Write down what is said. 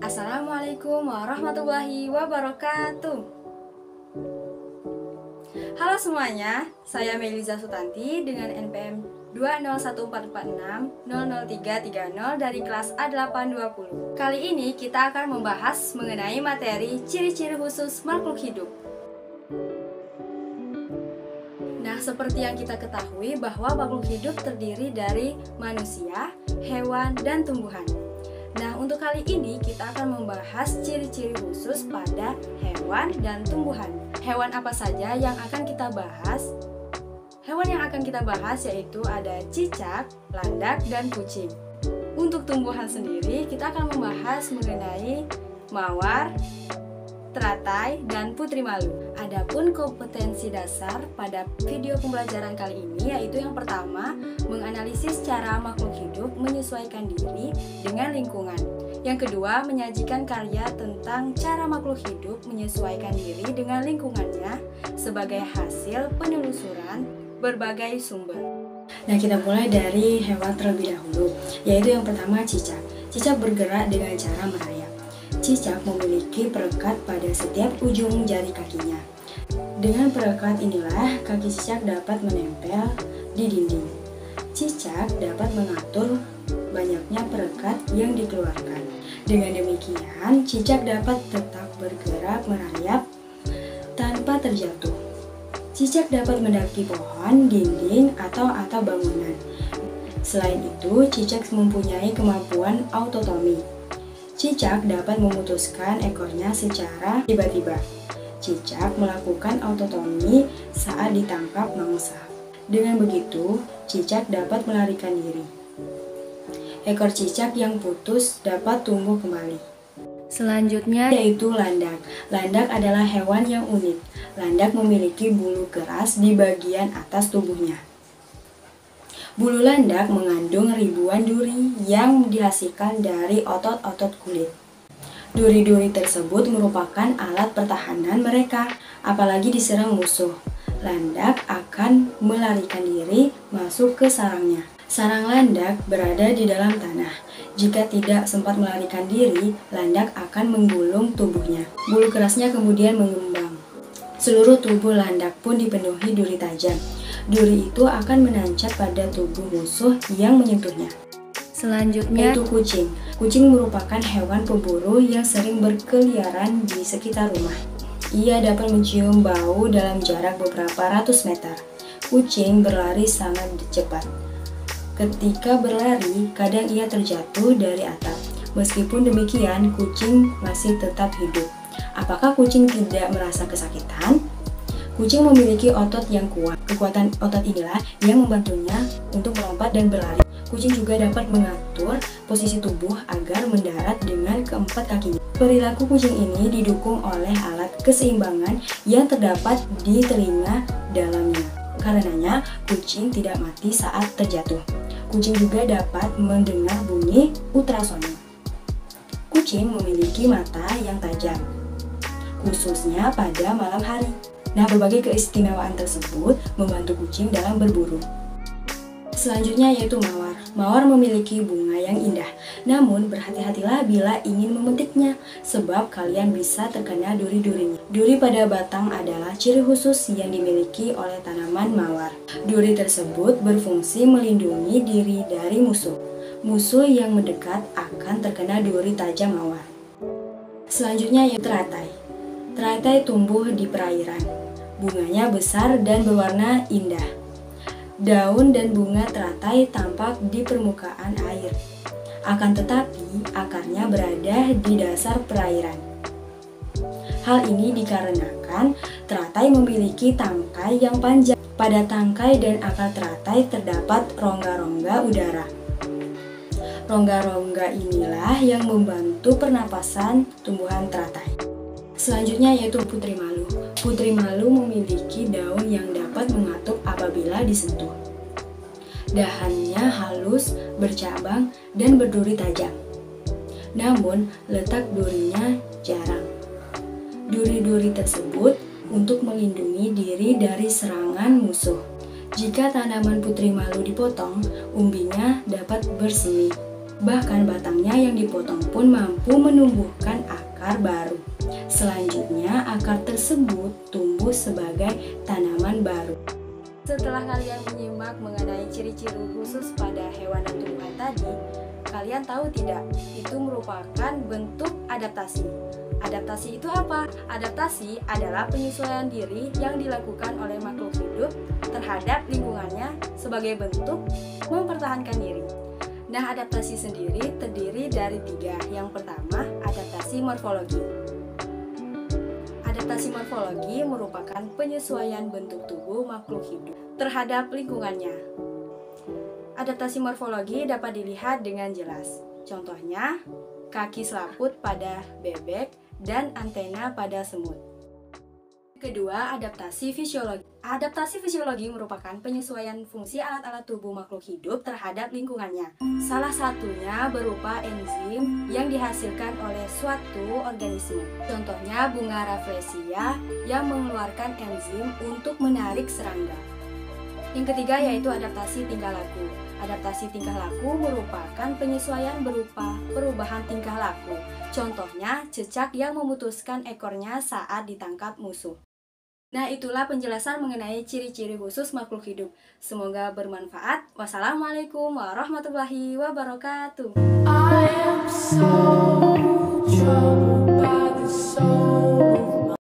Assalamualaikum warahmatullahi wabarakatuh. Halo semuanya, saya Meliza Sutanti dengan NPM 20144600330 dari kelas A820. Kali ini kita akan membahas mengenai materi ciri-ciri khusus makhluk hidup. Nah, seperti yang kita ketahui bahwa makhluk hidup terdiri dari manusia, hewan, dan tumbuhan. Nah, untuk kali ini kita akan membahas ciri-ciri khusus pada hewan dan tumbuhan. Hewan apa saja yang akan kita bahas? Hewan yang akan kita bahas yaitu ada cicak, landak, dan kucing. Untuk tumbuhan sendiri, kita akan membahas mengenai mawar, teratai, dan putri malu. Adapun kompetensi dasar pada video pembelajaran kali ini yaitu yang pertama, menganalisis cara makhluk hidup menyesuaikan diri dengan lingkungan. Yang kedua, menyajikan karya tentang cara makhluk hidup menyesuaikan diri dengan lingkungannya sebagai hasil penelusuran berbagai sumber. Nah, kita mulai dari hewan terlebih dahulu, yaitu yang pertama cicak. Cicak bergerak dengan cara merayap. Cicak memiliki perekat pada setiap ujung jari kakinya. Dengan perekat inilah kaki cicak dapat menempel di dinding. Cicak dapat mengatur banyaknya perekat yang dikeluarkan. Dengan demikian, cicak dapat tetap bergerak merayap tanpa terjatuh. Cicak dapat mendaki pohon, dinding, atau atap bangunan. Selain itu, cicak mempunyai kemampuan autotomi. Cicak dapat memutuskan ekornya secara tiba-tiba. Cicak melakukan autotomi saat ditangkap mangsa. Dengan begitu, cicak dapat melarikan diri. Ekor cicak yang putus dapat tumbuh kembali. Selanjutnya yaitu landak. Landak adalah hewan yang unik. Landak memiliki bulu keras di bagian atas tubuhnya. Bulu landak mengandung ribuan duri yang dihasilkan dari otot-otot kulit. Duri-duri tersebut merupakan alat pertahanan mereka, apalagi diserang musuh. Landak akan melarikan diri masuk ke sarangnya. Sarang landak berada di dalam tanah. Jika tidak sempat melarikan diri, landak akan menggulung tubuhnya. Bulu kerasnya kemudian mengembang. Seluruh tubuh landak pun dipenuhi duri tajam. Duri itu akan menancap pada tubuh musuh yang menyentuhnya. Selanjutnya yaitu kucing. Kucing merupakan hewan pemburu yang sering berkeliaran di sekitar rumah. Ia dapat mencium bau dalam jarak beberapa ratus meter. Kucing berlari sangat cepat. Ketika berlari, kadang ia terjatuh dari atap. Meskipun demikian, kucing masih tetap hidup. Apakah kucing tidak merasa kesakitan? Kucing memiliki otot yang kuat. Kekuatan otot inilah yang membantunya untuk melompat dan berlari. Kucing juga dapat mengatur posisi tubuh agar mendarat dengan keempat kakinya. Perilaku kucing ini didukung oleh alat keseimbangan yang terdapat di telinga dalamnya. Karenanya, kucing tidak mati saat terjatuh. Kucing juga dapat mendengar bunyi ultrasonik. Kucing memiliki mata yang tajam, khususnya pada malam hari. Nah, berbagai keistimewaan tersebut membantu kucing dalam berburu. Selanjutnya yaitu mawar. Mawar memiliki bunga yang indah. Namun, berhati-hatilah bila ingin memetiknya, sebab kalian bisa terkena duri-durinya. Duri pada batang adalah ciri khusus yang dimiliki oleh tanaman mawar. Duri tersebut berfungsi melindungi diri dari musuh. Musuh yang mendekat akan terkena duri tajam mawar. Selanjutnya yaitu teratai. Teratai tumbuh di perairan. Bunganya besar dan berwarna indah. Daun dan bunga teratai tampak di permukaan air. Akan tetapi, akarnya berada di dasar perairan. Hal ini dikarenakan teratai memiliki tangkai yang panjang. Pada tangkai dan akar teratai terdapat rongga-rongga udara. Rongga-rongga inilah yang membantu pernapasan tumbuhan teratai. Selanjutnya yaitu putri malu. Putri malu memiliki daun yang dapat mengatup apabila disentuh. Dahannya halus, bercabang, dan berduri tajam. Namun, letak durinya jarang. Duri-duri tersebut untuk melindungi diri dari serangan musuh. Jika tanaman putri malu dipotong, umbinya dapat bersemi. Bahkan batangnya yang dipotong pun mampu menumbuhkan akar baru. Selanjutnya, akar tersebut tumbuh sebagai tanaman baru. Setelah kalian menyimak mengenai ciri-ciri khusus pada hewan dan tumbuhan tadi, kalian tahu tidak, itu merupakan bentuk adaptasi. Adaptasi itu apa? Adaptasi adalah penyesuaian diri yang dilakukan oleh makhluk hidup terhadap lingkungannya sebagai bentuk mempertahankan diri. Nah, adaptasi sendiri terdiri dari 3. Yang pertama, adaptasi morfologi. Adaptasi morfologi merupakan penyesuaian bentuk tubuh makhluk hidup terhadap lingkungannya. Adaptasi morfologi dapat dilihat dengan jelas. Contohnya, kaki selaput pada bebek dan antena pada semut. Kedua, adaptasi fisiologi. Adaptasi fisiologi merupakan penyesuaian fungsi alat-alat tubuh makhluk hidup terhadap lingkungannya. Salah satunya berupa enzim yang dihasilkan oleh suatu organisme. Contohnya bunga rafflesia yang mengeluarkan enzim untuk menarik serangga. Yang ketiga yaitu adaptasi tingkah laku. Adaptasi tingkah laku merupakan penyesuaian berupa perubahan tingkah laku. Contohnya, cecak yang memutuskan ekornya saat ditangkap musuh. Nah, itulah penjelasan mengenai ciri-ciri khusus makhluk hidup. Semoga bermanfaat. Wassalamualaikum warahmatullahi wabarakatuh. I am so troubled.